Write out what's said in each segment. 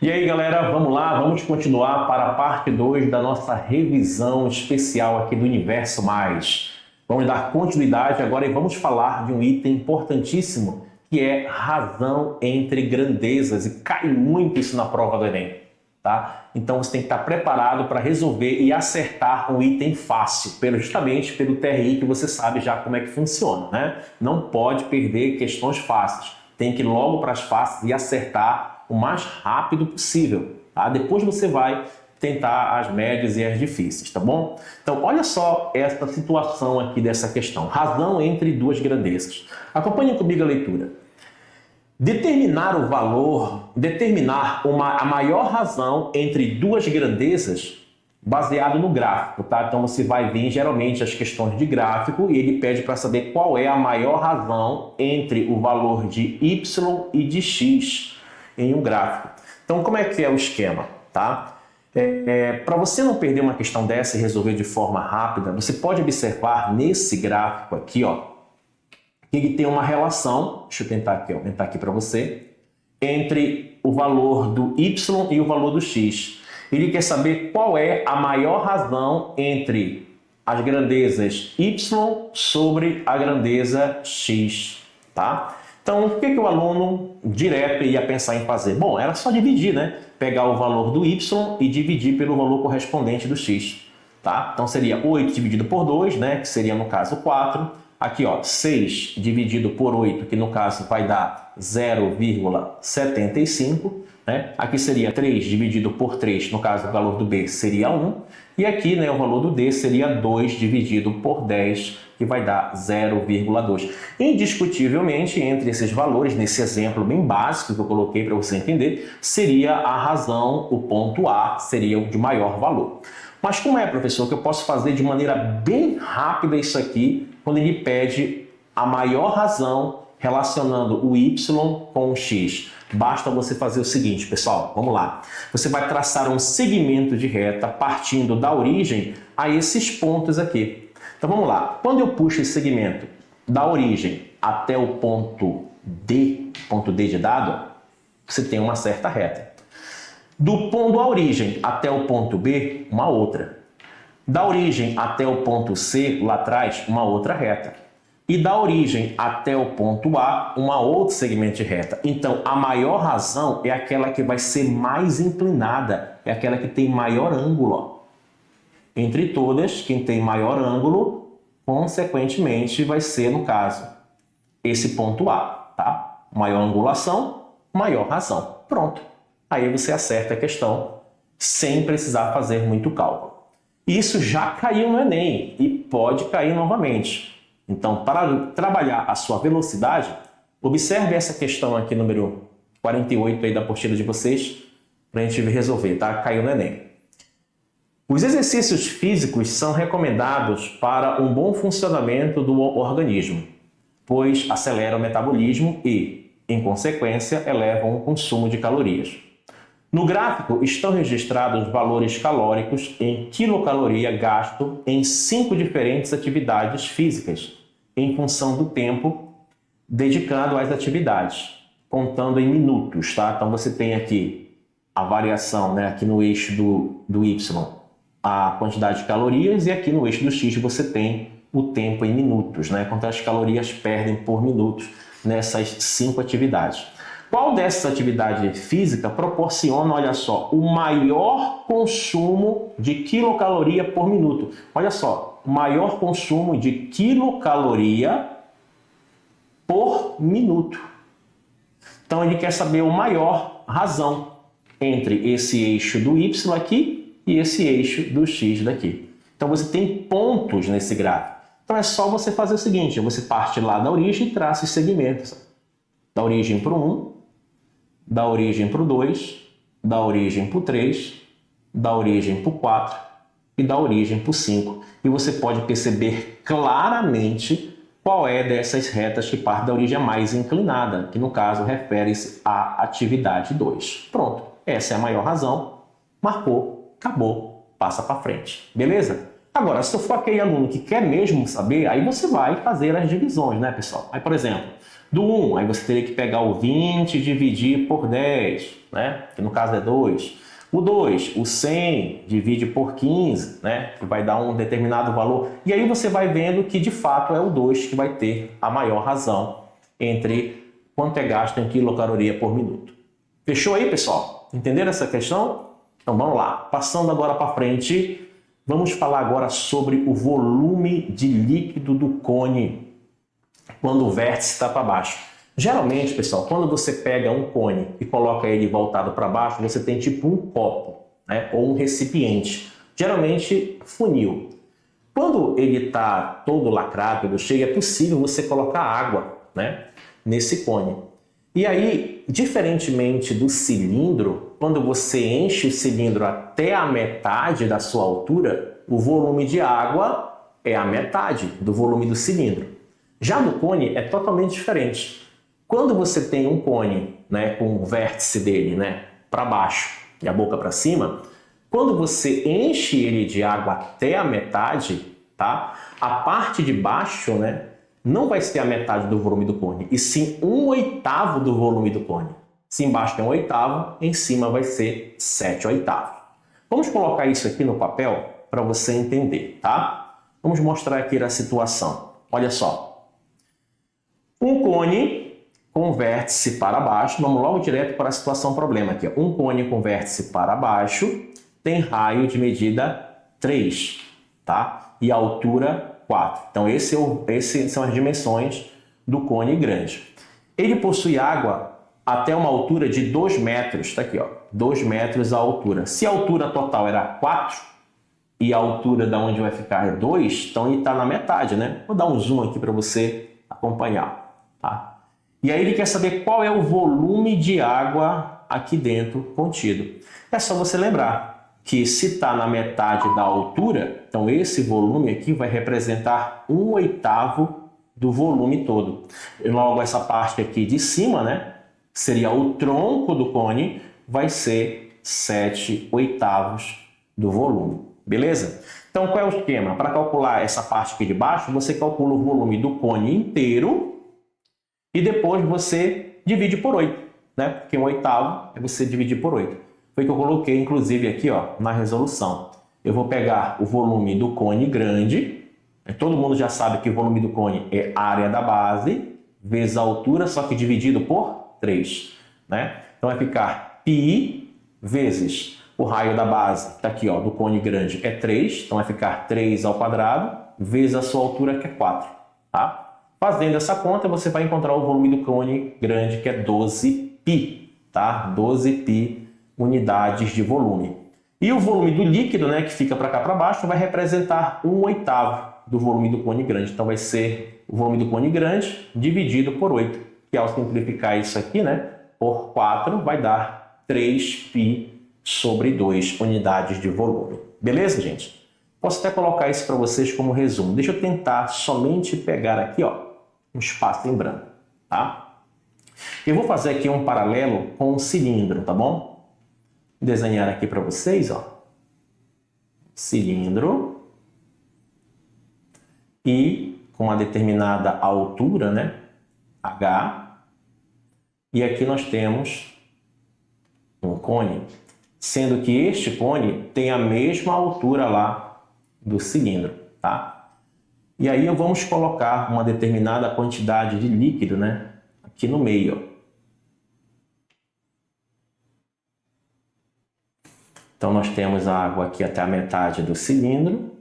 E aí, galera, vamos lá, vamos continuar para a parte 2 da nossa revisão especial aqui do Universo Mais. Vamos dar continuidade agora e vamos falar de um item importantíssimo, que é razão entre grandezas, e cai muito isso na prova do Enem, tá? Então você tem que estar preparado para resolver e acertar um item fácil, justamente pelo TRI, que você sabe já como é que funciona, né? Não pode perder questões fáceis, tem que ir logo para as fáceis e acertar o mais rápido possível, tá? Depois você vai tentar as médias e as difíceis, tá bom? Então, olha só essa situação aqui dessa questão. Razão entre duas grandezas. Acompanhe comigo a leitura. Determinar a maior razão entre duas grandezas baseado no gráfico, tá? Então você vai vir geralmente as questões de gráfico e ele pede para saber qual é a maior razão entre o valor de y e de x em um gráfico. Então, como é que é o esquema, tá? Para você não perder uma questão dessa e resolver de forma rápida, você pode observar nesse gráfico aqui, ó, que ele tem uma relação, deixa eu tentar aqui, aumentar aqui para você, entre o valor do y e o valor do x. Ele quer saber qual é a maior razão entre as grandezas y sobre a grandeza x, tá? Então, o que o aluno direto ia pensar em fazer? Bom, era só dividir, né? Pegar o valor do y e dividir pelo valor correspondente do x, tá? Então, seria 8 dividido por 2, né? Que seria, no caso, 4. Aqui, ó, 6 dividido por 8, que no caso vai dar 0,75. Né? Aqui seria 3 dividido por 3, no caso o valor do B seria 1. E aqui, né, o valor do D seria 2 dividido por 10, que vai dar 0,2. Indiscutivelmente, entre esses valores, nesse exemplo bem básico que eu coloquei para você entender, seria a razão, o ponto A seria o de maior valor. Mas como é, professor, que eu posso fazer de maneira bem rápida isso aqui, quando ele pede a maior razão relacionando o y com o x? Basta você fazer o seguinte, pessoal, vamos lá. Você vai traçar um segmento de reta partindo da origem a esses pontos aqui. Então vamos lá. Quando eu puxo esse segmento da origem até o ponto D de dado, você tem uma certa reta. Do ponto da origem até o ponto B, uma outra. Da origem até o ponto C, lá atrás, uma outra reta. E da origem até o ponto A, uma outro segmento de reta. Então, a maior razão é aquela que vai ser mais inclinada, é aquela que tem maior ângulo. Ó. Entre todas, quem tem maior ângulo, consequentemente, vai ser, no caso, esse ponto A. Tá? Maior angulação, maior razão. Pronto. Aí você acerta a questão sem precisar fazer muito cálculo. Isso já caiu no Enem e pode cair novamente. Então, para trabalhar a sua velocidade, observe essa questão aqui, número 48 aí da apostila de vocês, para a gente resolver, tá? Caiu no Enem. Os exercícios físicos são recomendados para um bom funcionamento do organismo, pois aceleram o metabolismo e, em consequência, elevam o consumo de calorias. No gráfico estão registrados valores calóricos em quilocaloria gasto em 5 diferentes atividades físicas, em função do tempo dedicado às atividades, contando em minutos, tá? Então você tem aqui a variação, né? Aqui no eixo do Y, a quantidade de calorias, e aqui no eixo do X você tem o tempo em minutos, né? Quantas calorias perdem por minuto nessas 5 atividades. Qual dessas atividades físicas proporciona, olha só, o maior consumo de quilocaloria por minuto? Olha só, maior consumo de quilocaloria por minuto. Então ele quer saber a maior razão entre esse eixo do Y aqui e esse eixo do X daqui. Então você tem pontos nesse gráfico. Então é só você fazer o seguinte, você parte lá da origem e traça os segmentos. Da origem para o 1, da origem para o 2, da origem para o 3, da origem para o 4 e da origem para o 5. E você pode perceber claramente qual é dessas retas que parte da origem mais inclinada, que no caso refere-se à atividade 2. Pronto, essa é a maior razão. Marcou, acabou, passa para frente. Beleza? Agora, se eu for aquele aluno que quer mesmo saber, aí você vai fazer as divisões, né, pessoal? Aí, por exemplo, do 1, aí você teria que pegar o 20 e dividir por 10, né? Que no caso é 2. O 2, o 100 divide por 15, né? Que vai dar um determinado valor. E aí você vai vendo que, de fato, é o 2 que vai ter a maior razão entre quanto é gasto em quilocaloria por minuto. Fechou aí, pessoal? Entenderam essa questão? Então, vamos lá. Passando agora para frente, vamos falar agora sobre o volume de líquido do cone quando o vértice está para baixo. Geralmente, pessoal, quando você pega um cone e coloca ele voltado para baixo, você tem tipo um copo, né? Ou um recipiente, geralmente funil. Quando ele está todo lacrado, todo cheio, é possível você colocar água, né, nesse cone. E aí, diferentemente do cilindro, quando você enche o cilindro até a metade da sua altura, o volume de água é a metade do volume do cilindro. Já no cone é totalmente diferente. Quando você tem um cone, né, com o vértice dele, né, para baixo e a boca para cima, quando você enche ele de água até a metade, tá? A parte de baixo, né, não vai ser a metade do volume do cone, e sim 1/8 do volume do cone. Se embaixo é 1/8, em cima vai ser 7/8. Vamos colocar isso aqui no papel para você entender, tá? Vamos mostrar aqui a situação. Olha só. Um cone com vértice para baixo, vamos logo direto para a situação problema aqui. Um cone com vértice para baixo tem raio de medida 3, tá? E altura 4. Então, esses são as dimensões do cone grande. Ele possui água até uma altura de 2 metros, tá aqui, ó, 2 metros a altura. Se a altura total era 4 e a altura da onde vai ficar é 2, então ele está na metade, né? Vou dar um zoom aqui para você acompanhar, tá? E aí ele quer saber qual é o volume de água aqui dentro contido. É só você lembrar que se está na metade da altura, então esse volume aqui vai representar 1/8 do volume todo. E logo essa parte aqui de cima, né, seria o tronco do cone, vai ser 7/8 do volume. Beleza? Então qual é o esquema? Para calcular essa parte aqui de baixo, você calcula o volume do cone inteiro e depois você divide por 8, né? Porque 1/8 é você dividir por 8. Foi que eu coloquei, inclusive, aqui, ó, na resolução. Eu vou pegar o volume do cone grande. Todo mundo já sabe que o volume do cone é a área da base vezes a altura, só que dividido por 3, né? Então vai ficar π vezes o raio da base, está aqui, ó, do cone grande é 3, então vai ficar 3 ao quadrado vezes a sua altura, que é 4, tá? Fazendo essa conta, você vai encontrar o volume do cone grande, que é 12π, tá? 12π unidades de volume. E o volume do líquido, né, que fica para cá para baixo, vai representar 1/8 do volume do cone grande. Então vai ser o volume do cone grande dividido por 8, que ao simplificar isso aqui, né, por 4, vai dar 3π sobre 2 unidades de volume. Beleza, gente? Posso até colocar isso para vocês como resumo. Deixa eu tentar somente pegar aqui, ó, um espaço em branco, tá? Eu vou fazer aqui um paralelo com um cilindro, tá bom? Vou desenhar aqui para vocês, ó, cilindro e com uma determinada altura, né, H, e aqui nós temos um cone, sendo que este cone tem a mesma altura lá do cilindro, tá? E aí vamos colocar uma determinada quantidade de líquido, né, aqui no meio, ó. Então nós temos a água aqui até a metade do cilindro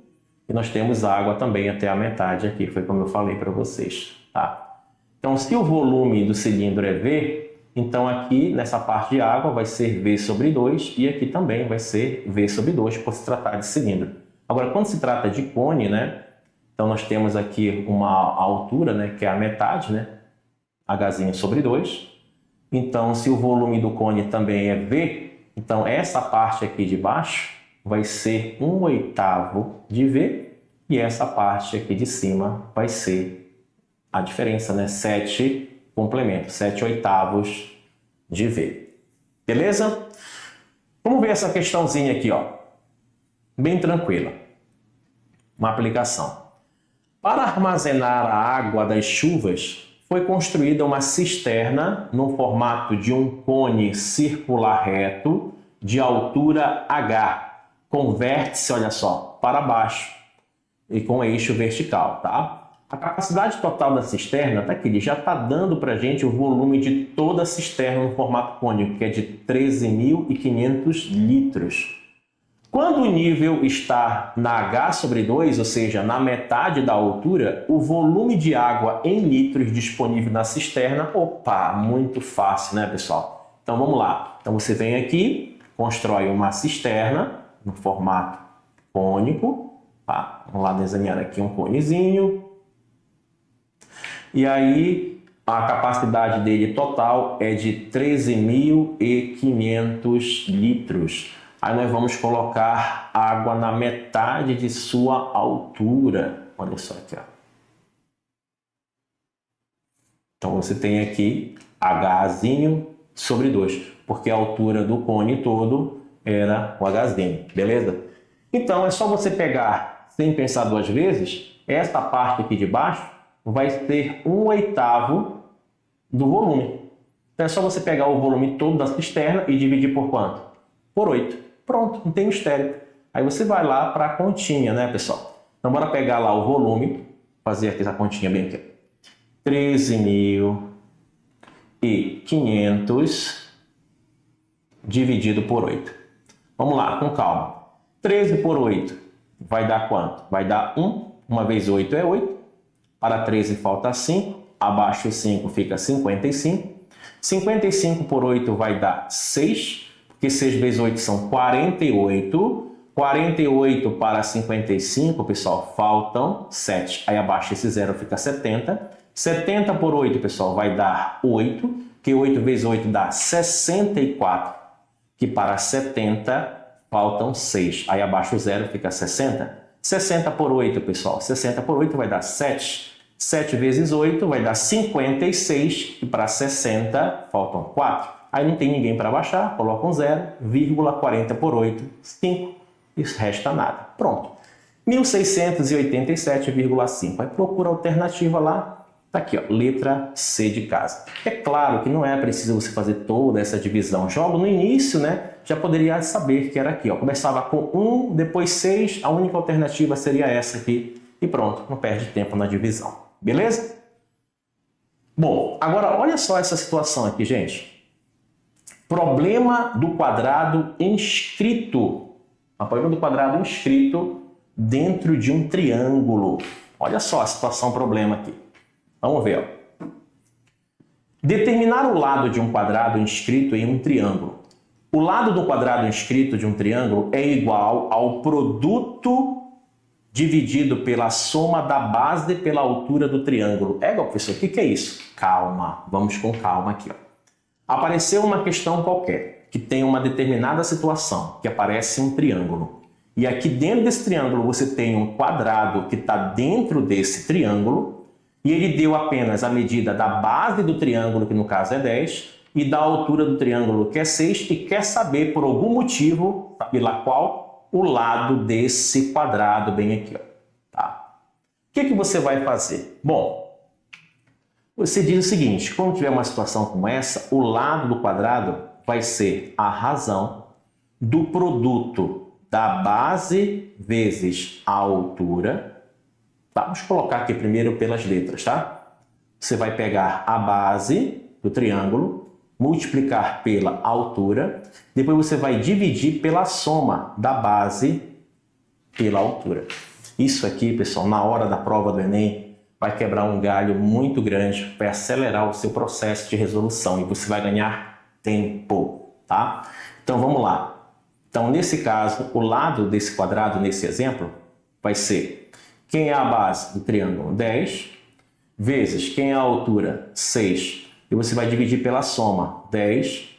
e nós temos água também até a metade aqui, foi como eu falei para vocês, tá? Então se o volume do cilindro é V, então aqui nessa parte de água vai ser V sobre 2 e aqui também vai ser V sobre 2 por se tratar de cilindro. Agora quando se trata de cone, né, então nós temos aqui uma altura, né, que é a metade, né, H sobre 2. Então se o volume do cone também é V, então essa parte aqui de baixo vai ser 1/8 de V e essa parte aqui de cima vai ser a diferença, né? 7 complemento, 7/8 de V. Beleza? Vamos ver essa questãozinha aqui, ó. Bem tranquila. uma aplicação. Para armazenar a água das chuvas, foi construída uma cisterna no formato de um cone circular reto de altura H. Converte-se, olha só, para baixo e com eixo vertical, tá? A capacidade total da cisterna, tá aqui, ele já está dando para a gente o volume de toda a cisterna no formato cônico, que é de 13.500 litros. Quando o nível está na H/2, ou seja, na metade da altura, o volume de água em litros disponível na cisterna, opa, muito fácil, né, pessoal? Então vamos lá. Então você vem aqui, constrói uma cisterna no formato cônico, tá? Vamos lá desenhar aqui um conezinho. E aí a capacidade dele total é de 13.500 litros. Aí nós vamos colocar água na metade de sua altura. Olha só aqui, ó. Então você tem aqui H'O/2, porque a altura do cone todo era o H'zinho, beleza? Então é só você pegar, sem pensar duas vezes, essa parte aqui de baixo vai ser 1/8 do volume. Então é só você pegar o volume todo da cisterna e dividir por quanto? Por 8. Pronto, não tem mistério. Aí você vai lá para a continha, né, pessoal? Então bora pegar lá o volume, fazer aqui essa continha bem aqui. 13.500 dividido por 8. Vamos lá, com calma. 13 por 8 vai dar quanto? Vai dar 1. 1 vezes 8 é 8. Para 13 falta 5. Abaixo 5 fica 55. 55 por 8 vai dar 6. Porque 6 vezes 8 são 48. 48 para 55, pessoal, faltam 7. Aí abaixo esse 0 fica 70. 70 por 8, pessoal, vai dar 8. Que 8 vezes 8 dá 64. Que para 70 faltam 6. Aí abaixo o 0 fica 60. 60 por 8, pessoal. 60 por 8 vai dar 7. 7 vezes 8 vai dar 56. E para 60 faltam 4. Aí não tem ninguém para baixar, coloca um 0, 40 por 8, 5, e resta nada. Pronto. 1687,5. Aí procura a alternativa lá, tá aqui, ó, letra C de casa. É claro que não é preciso você fazer toda essa divisão. Jogo no início, né, já poderia saber que era aqui, ó. Começava com 1, depois 6, a única alternativa seria essa aqui. E pronto, não perde tempo na divisão. Beleza? Bom, agora olha só essa situação aqui, gente. Problema do quadrado inscrito. O problema do quadrado inscrito dentro de um triângulo. Olha só a situação problema aqui. Vamos ver. Ó. Determinar o lado de um quadrado inscrito em um triângulo. O lado do quadrado inscrito de um triângulo é igual ao produto dividido pela soma da base pela altura do triângulo. É igual, professor, o que é isso? Calma, vamos com calma aqui. Ó. Apareceu uma questão qualquer, que tem uma determinada situação, que aparece um triângulo. E aqui dentro desse triângulo você tem um quadrado que está dentro desse triângulo, e ele deu apenas a medida da base do triângulo, que no caso é 10, e da altura do triângulo, que é 6, e quer saber por algum motivo, pela qual, o lado desse quadrado bem aqui. Ó, tá? O que você vai fazer? Bom, você diz o seguinte, quando tiver uma situação como essa, o lado do quadrado vai ser a razão do produto da base vezes a altura. Tá? Vamos colocar aqui primeiro pelas letras, tá? Você vai pegar a base do triângulo, multiplicar pela altura, depois você vai dividir pela soma da base pela altura. Isso aqui, pessoal, na hora da prova do Enem, vai quebrar um galho muito grande, vai acelerar o seu processo de resolução e você vai ganhar tempo, tá? Então vamos lá. Então nesse caso, o lado desse quadrado, nesse exemplo, vai ser quem é a base do triângulo? 10, vezes quem é a altura? 6. E você vai dividir pela soma, 10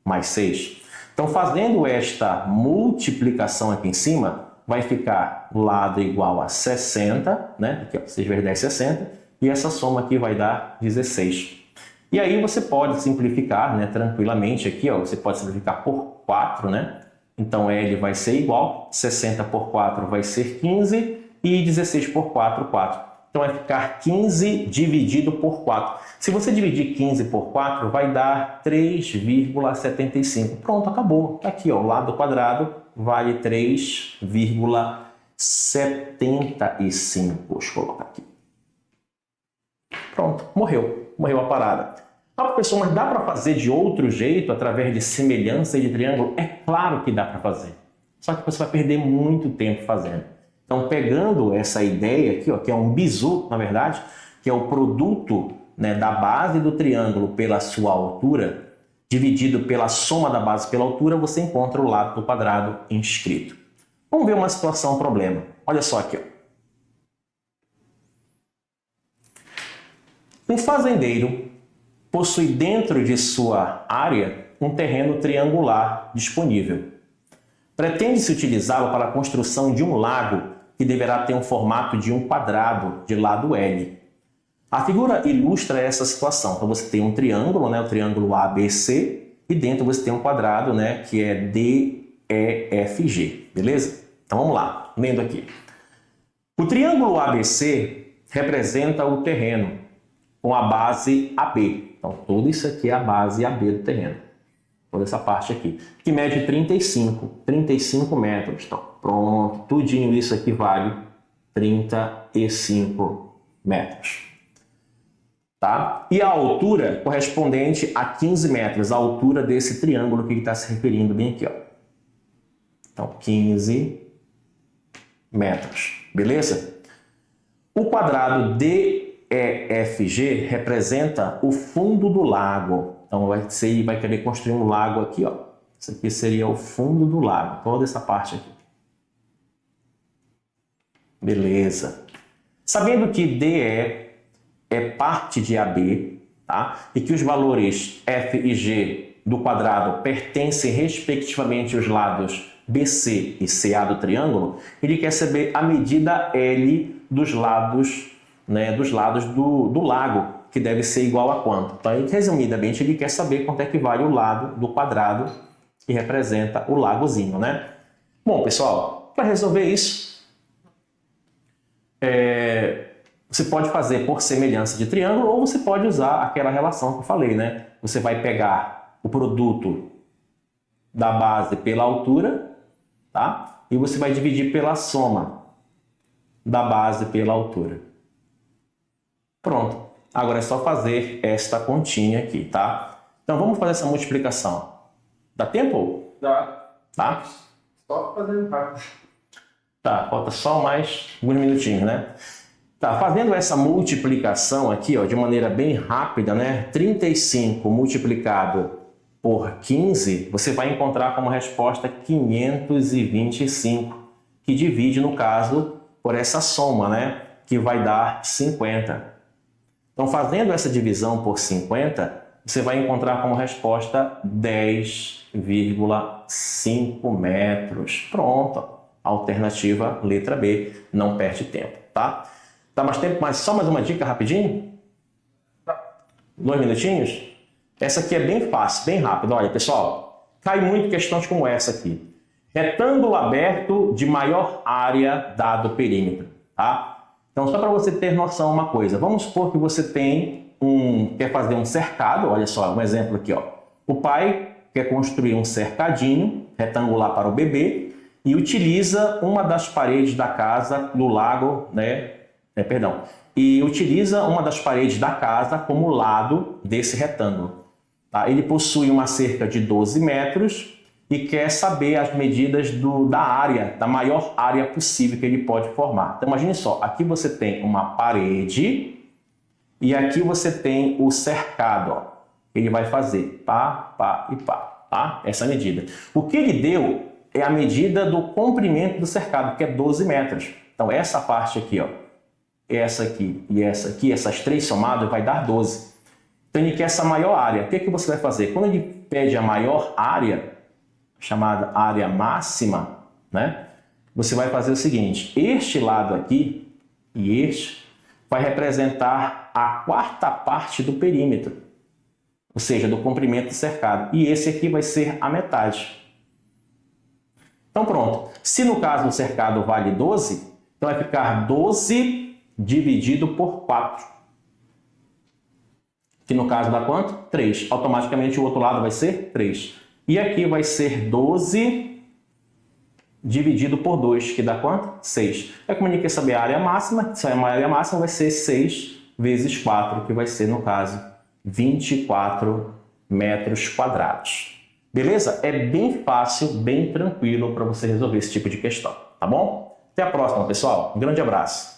mais 6. Então fazendo esta multiplicação aqui em cima, vai ficar o lado igual a 60, né? Aqui, ó, 6 vezes 10, 60. E essa soma aqui vai dar 16. E aí você pode simplificar, né, tranquilamente aqui, ó, você pode simplificar por 4, né? Então L vai ser igual, 60 por 4 vai ser 15. e 16 por 4, 4. Então vai ficar 15 dividido por 4. Se você dividir 15 por 4, vai dar 3,75. Pronto, acabou. Tá aqui, ó, o lado quadrado vale 3,75. Deixa eu colocar aqui. Pronto, morreu. Morreu a parada. Ah, professor, mas dá para fazer de outro jeito, através de semelhança de triângulo? É claro que dá para fazer. Só que você vai perder muito tempo fazendo. Então, pegando essa ideia aqui, ó, que é um bizu, na verdade, que é o produto, né, da base do triângulo pela sua altura, dividido pela soma da base pela altura, você encontra o lado do quadrado inscrito. Vamos ver uma situação, um problema. Olha só aqui, ó. Um fazendeiro possui dentro de sua área um terreno triangular disponível. Pretende-se utilizá-lo para a construção de um lago que deverá ter um formato de um quadrado de lado L. A figura ilustra essa situação. Então você tem um triângulo, né, o triângulo ABC, e dentro você tem um quadrado, né, que é DEFG, beleza? Então vamos lá, lendo aqui. O triângulo ABC representa o terreno com a base AB. Então, tudo isso aqui é a base AB do terreno. Toda essa parte aqui. Que mede 35 metros. Então, pronto. Tudinho isso aqui vale 35 metros. Tá? E a altura correspondente a 15 metros. A altura desse triângulo que ele está se referindo bem aqui, ó. Então, 15 metros. Beleza? O quadrado DEFG representa o fundo do lago. Então, você vai querer construir um lago aqui, ó. Isso aqui seria o fundo do lago, toda essa parte aqui. Beleza. Sabendo que DE é parte de AB, tá? E que os valores F e G do quadrado pertencem respectivamente aos lados BC e CA do triângulo, ele quer saber a medida L dos lados, né, do lago, que deve ser igual a quanto? Então, resumidamente, ele quer saber quanto é que vale o lado do quadrado que representa o lagozinho, né? Bom, pessoal, para resolver isso, você pode fazer por semelhança de triângulo ou você pode usar aquela relação que eu falei, né? Você vai pegar o produto da base pela altura, tá? E você vai dividir pela soma da base pela altura. Pronto. Agora é só fazer esta continha aqui, tá? Então vamos fazer essa multiplicação. Dá tempo? Dá. Tá? Só fazendo rápido. Tá, falta só mais alguns minutinhos, né? Tá, fazendo essa multiplicação aqui, ó, de maneira bem rápida, né? 35 multiplicado por 15, você vai encontrar como resposta 525, que divide, no caso, por essa soma, né? Que vai dar 50. Então, fazendo essa divisão por 50, você vai encontrar como resposta 10,5 metros. Pronto. Alternativa letra B. Não perde tempo, tá? Dá mais tempo? Mas só mais uma dica rapidinho? 2 minutinhos? Essa aqui é bem fácil, bem rápido. Olha, pessoal, cai muito questões como essa aqui. Retângulo aberto de maior área dado o perímetro, tá? Então, só para você ter noção uma coisa, vamos supor que você quer fazer um cercado, olha só, um exemplo aqui, ó. O pai quer construir um cercadinho retangular para o bebê e utiliza uma das paredes da casa do lago, e utiliza uma das paredes da casa como lado desse retângulo. Tá? Ele possui uma cerca de 12 metros e quer saber as medidas da área, da maior área possível que ele pode formar. Então, imagine só, aqui você tem uma parede e aqui você tem o cercado, ó. Ele vai fazer pá, pá e pá, tá? Essa medida. O que ele deu é a medida do comprimento do cercado, que é 12 metros. Então, essa parte aqui, ó, essa aqui e essa aqui, essas três somadas, vai dar 12. Então, ele quer essa maior área. O que você vai fazer? Quando ele pede a maior área, chamada área máxima, né? Você vai fazer o seguinte, este lado aqui e este vai representar a quarta parte do perímetro, ou seja, do comprimento do cercado, e esse aqui vai ser a metade. Então pronto, se no caso o cercado vale 12, Então vai ficar 12 dividido por 4. Que no caso dá quanto? 3. Automaticamente o outro lado vai ser 3. E aqui vai ser 12 dividido por 2, que dá quanto? 6. É como a gente quer saber a área máxima. Se a área máxima vai ser 6 vezes 4, que vai ser, no caso, 24 metros quadrados. Beleza? É bem fácil, bem tranquilo para você resolver esse tipo de questão, tá bom? Até a próxima, pessoal. Um grande abraço.